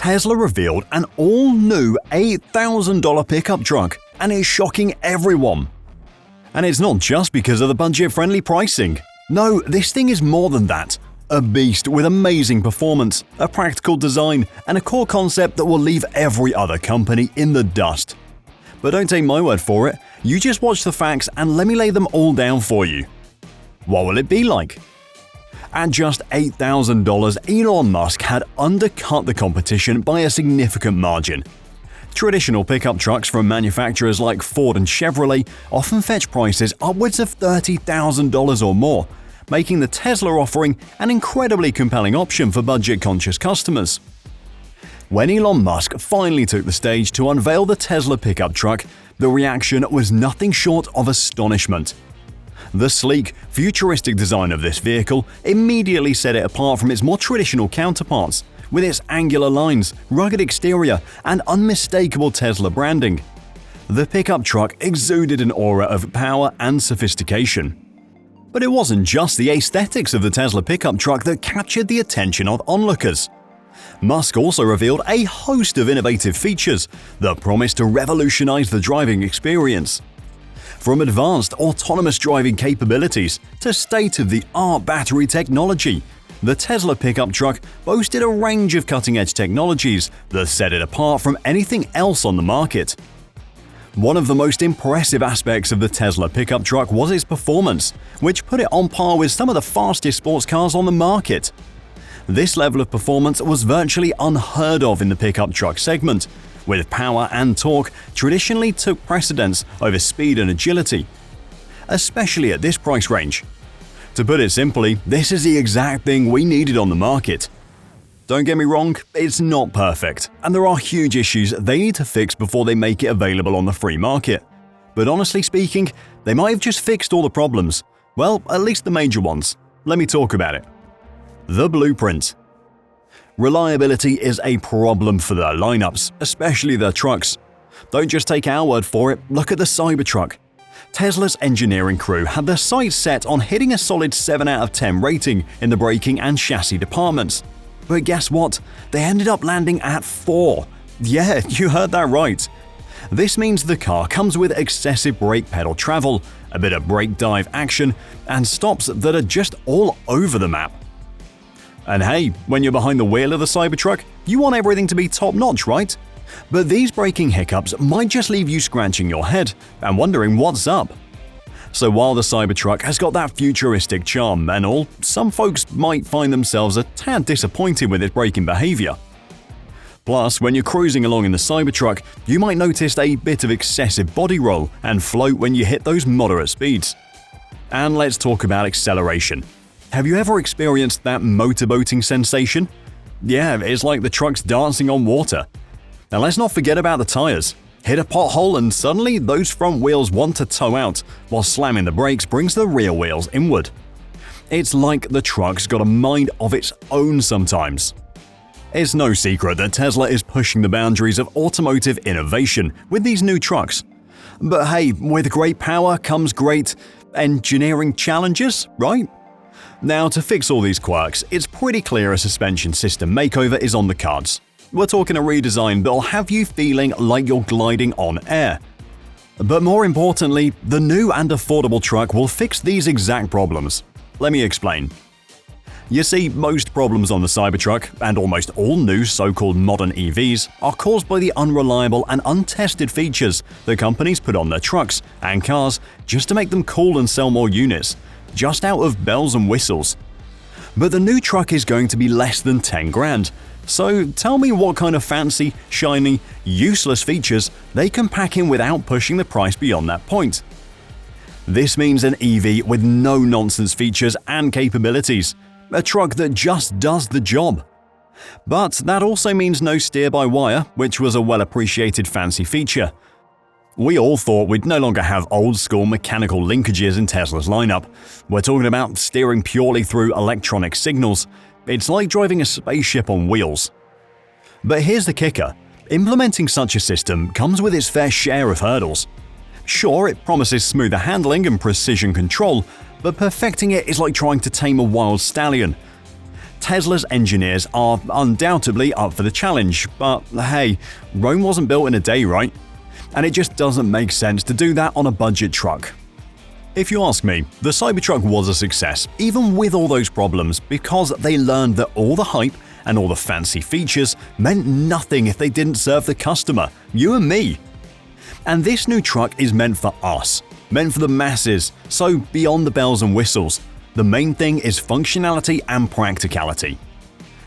Tesla revealed an all-new $8,000 pickup truck, and it's shocking everyone. And it's not just because of the budget-friendly pricing. No, this thing is more than that. A beast with amazing performance, a practical design, and a core concept that will leave every other company in the dust. But don't take my word for it, you just watch the facts and let me lay them all down for you. What will it be like? At just $8,000, Elon Musk had undercut the competition by a significant margin. Traditional pickup trucks from manufacturers like Ford and Chevrolet often fetch prices upwards of $30,000 or more, making the Tesla offering an incredibly compelling option for budget-conscious customers. When Elon Musk finally took the stage to unveil the Tesla pickup truck, the reaction was nothing short of astonishment. The sleek, futuristic design of this vehicle immediately set it apart from its more traditional counterparts, with its angular lines, rugged exterior, and unmistakable Tesla branding. The pickup truck exuded an aura of power and sophistication. But it wasn't just the aesthetics of the Tesla pickup truck that captured the attention of onlookers. Musk also revealed a host of innovative features that promised to revolutionize the driving experience. From advanced autonomous driving capabilities to state-of-the-art battery technology, the Tesla pickup truck boasted a range of cutting-edge technologies that set it apart from anything else on the market. One of the most impressive aspects of the Tesla pickup truck was its performance, which put it on par with some of the fastest sports cars on the market. This level of performance was virtually unheard of in the pickup truck segment, with power and torque traditionally took precedence over speed and agility, especially at this price range. To put it simply, this is the exact thing we needed on the market. Don't get me wrong, it's not perfect, and there are huge issues they need to fix before they make it available on the free market. But honestly speaking, they might have just fixed all the problems. Well, at least the major ones. Let me talk about it. The blueprint. Reliability is a problem for their lineups, especially their trucks. Don't just take our word for it, look at the Cybertruck. Tesla's engineering crew had their sights set on hitting a solid 7 out of 10 rating in the braking and chassis departments. But guess what? They ended up landing at 4. Yeah, you heard that right. This means the car comes with excessive brake pedal travel, a bit of brake dive action, and stops that are just all over the map. And hey, when you're behind the wheel of the Cybertruck, you want everything to be top-notch, right? But these braking hiccups might just leave you scratching your head and wondering what's up. So while the Cybertruck has got that futuristic charm and all, some folks might find themselves a tad disappointed with its braking behavior. Plus, when you're cruising along in the Cybertruck, you might notice a bit of excessive body roll and float when you hit those moderate speeds. And let's talk about acceleration. Have you ever experienced that motorboating sensation? Yeah, it's like the truck's dancing on water. Now let's not forget about the tires. Hit a pothole and suddenly those front wheels want to tow out, while slamming the brakes brings the rear wheels inward. It's like the truck's got a mind of its own sometimes. It's no secret that Tesla is pushing the boundaries of automotive innovation with these new trucks. But hey, with great power comes great engineering challenges, right? Now, to fix all these quirks, it's pretty clear a suspension system makeover is on the cards. We're talking a redesign that'll have you feeling like you're gliding on air. But more importantly, the new and affordable truck will fix these exact problems. Let me explain. You see, most problems on the Cybertruck, and almost all new so-called modern EVs, are caused by the unreliable and untested features that companies put on their trucks and cars just to make them cool and sell more units, just out of bells and whistles. But the new truck is going to be less than 10 grand. So tell me what kind of fancy, shiny, useless features they can pack in without pushing the price beyond that point. This means an EV with no-nonsense features and capabilities, a truck that just does the job. But that also means no steer-by-wire, which was a well-appreciated fancy feature. We all thought we'd no longer have old-school mechanical linkages in Tesla's lineup. We're talking about steering purely through electronic signals. It's like driving a spaceship on wheels. But here's the kicker. Implementing such a system comes with its fair share of hurdles. Sure, it promises smoother handling and precision control, but perfecting it is like trying to tame a wild stallion. Tesla's engineers are undoubtedly up for the challenge, but hey, Rome wasn't built in a day, right? And it just doesn't make sense to do that on a budget truck. If you ask me, the Cybertruck was a success, even with all those problems, because they learned that all the hype and all the fancy features meant nothing if they didn't serve the customer, you and me. And this new truck is meant for us, meant for the masses, so beyond the bells and whistles, the main thing is functionality and practicality.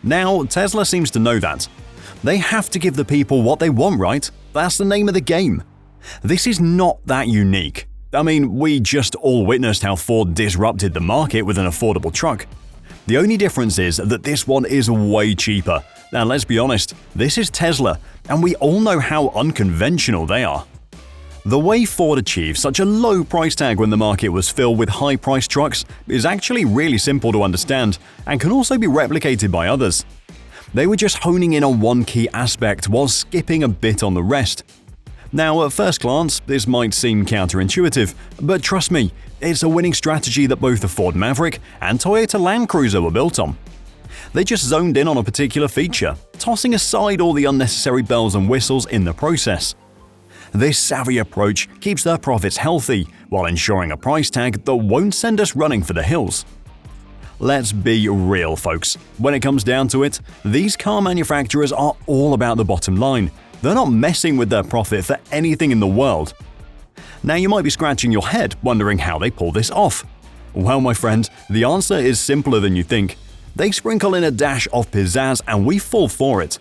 Now, Tesla seems to know that. They have to give the people what they want, right? That's the name of the game. This is not that unique. I mean, we just all witnessed how Ford disrupted the market with an affordable truck. The only difference is that this one is way cheaper. And let's be honest, this is Tesla, and we all know how unconventional they are. The way Ford achieved such a low price tag when the market was filled with high-priced trucks is actually really simple to understand and can also be replicated by others. They were just honing in on one key aspect while skipping a bit on the rest. Now, at first glance, this might seem counterintuitive, but trust me, it's a winning strategy that both the Ford Maverick and Toyota Land Cruiser were built on. They just zoned in on a particular feature, tossing aside all the unnecessary bells and whistles in the process. This savvy approach keeps their profits healthy while ensuring a price tag that won't send us running for the hills. Let's be real, folks. When it comes down to it, these car manufacturers are all about the bottom line. They're not messing with their profit for anything in the world. Now you might be scratching your head wondering how they pull this off. Well, my friend, the answer is simpler than you think. They sprinkle in a dash of pizzazz and we fall for it.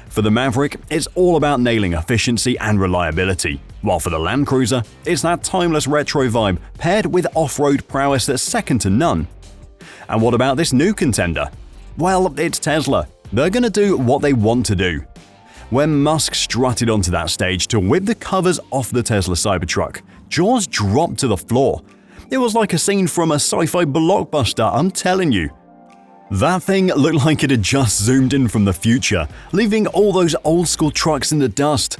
For the Maverick, it's all about nailing efficiency and reliability, while for the Land Cruiser, it's that timeless retro vibe paired with off-road prowess that's second to none. And what about this new contender? Well, it's Tesla. They're gonna do what they want to do. When Musk strutted onto that stage to whip the covers off the Tesla Cybertruck, jaws dropped to the floor. It was like a scene from a sci-fi blockbuster, I'm telling you. That thing looked like it had just zoomed in from the future, leaving all those old-school trucks in the dust.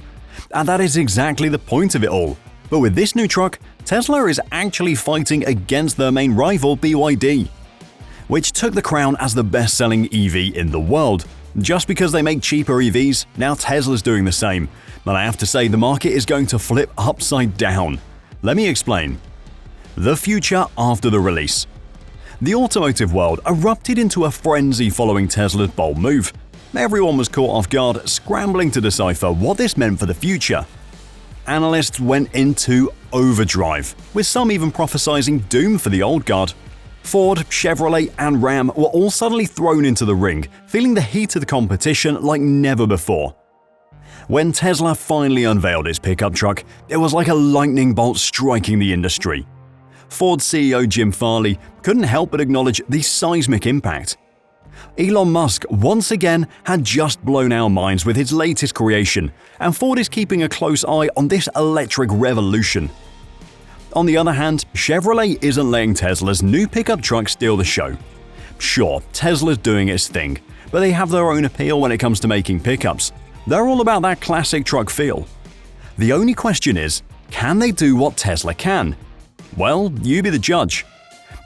And that is exactly the point of it all. But with this new truck, Tesla is actually fighting against their main rival BYD, which took the crown as the best-selling EV in the world. Just because they make cheaper EVs, now Tesla's doing the same. But I have to say the market is going to flip upside down. Let me explain. The future after the release. The automotive world erupted into a frenzy following Tesla's bold move. Everyone was caught off guard, scrambling to decipher what this meant for the future. Analysts went into overdrive, with some even prophesizing doom for the old guard. Ford, Chevrolet, and Ram were all suddenly thrown into the ring, feeling the heat of the competition like never before. When Tesla finally unveiled its pickup truck, it was like a lightning bolt striking the industry. Ford CEO Jim Farley couldn't help but acknowledge the seismic impact. Elon Musk once again had just blown our minds with his latest creation, and Ford is keeping a close eye on this electric revolution. On the other hand, Chevrolet isn't letting Tesla's new pickup truck steal the show. Sure, Tesla's doing its thing, but they have their own appeal when it comes to making pickups. They're all about that classic truck feel. The only question is, can they do what Tesla can? Well, you be the judge.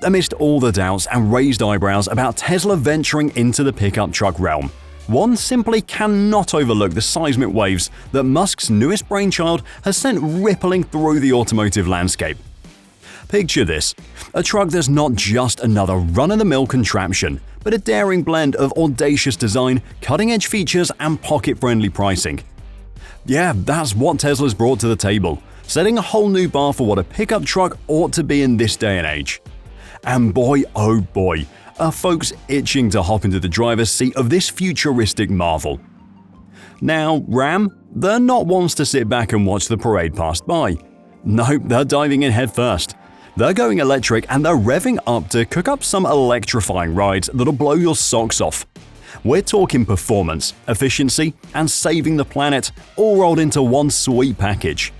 Amidst all the doubts and raised eyebrows about Tesla venturing into the pickup truck realm, one simply cannot overlook the seismic waves that Musk's newest brainchild has sent rippling through the automotive landscape. Picture this: a truck that's not just another run-of-the-mill contraption, but a daring blend of audacious design, cutting-edge features, and pocket-friendly pricing. Yeah, that's what Tesla's brought to the table, setting a whole new bar for what a pickup truck ought to be in this day and age. And boy, oh boy, are folks itching to hop into the driver's seat of this futuristic marvel. Now, Ram, they're not ones to sit back and watch the parade pass by. No, they're diving in head first. They're going electric and they're revving up to cook up some electrifying rides that'll blow your socks off. We're talking performance, efficiency, and saving the planet, all rolled into one sweet package.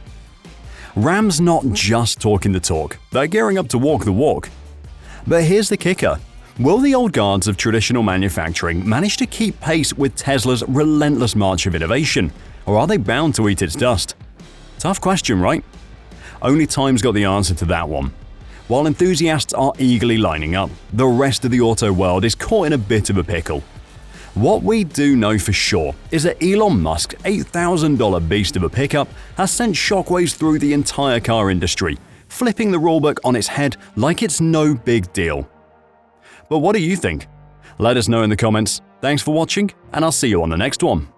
Ram's not just talking the talk, they're gearing up to walk the walk. But here's the kicker. Will the old guards of traditional manufacturing manage to keep pace with Tesla's relentless march of innovation, or are they bound to eat its dust? Tough question, right? Only time's got the answer to that one. While enthusiasts are eagerly lining up, the rest of the auto world is caught in a bit of a pickle. What we do know for sure is that Elon Musk's $8,000 beast of a pickup has sent shockwaves through the entire car industry, flipping the rulebook on its head like it's no big deal. But what do you think? Let us know in the comments. Thanks for watching, and I'll see you on the next one.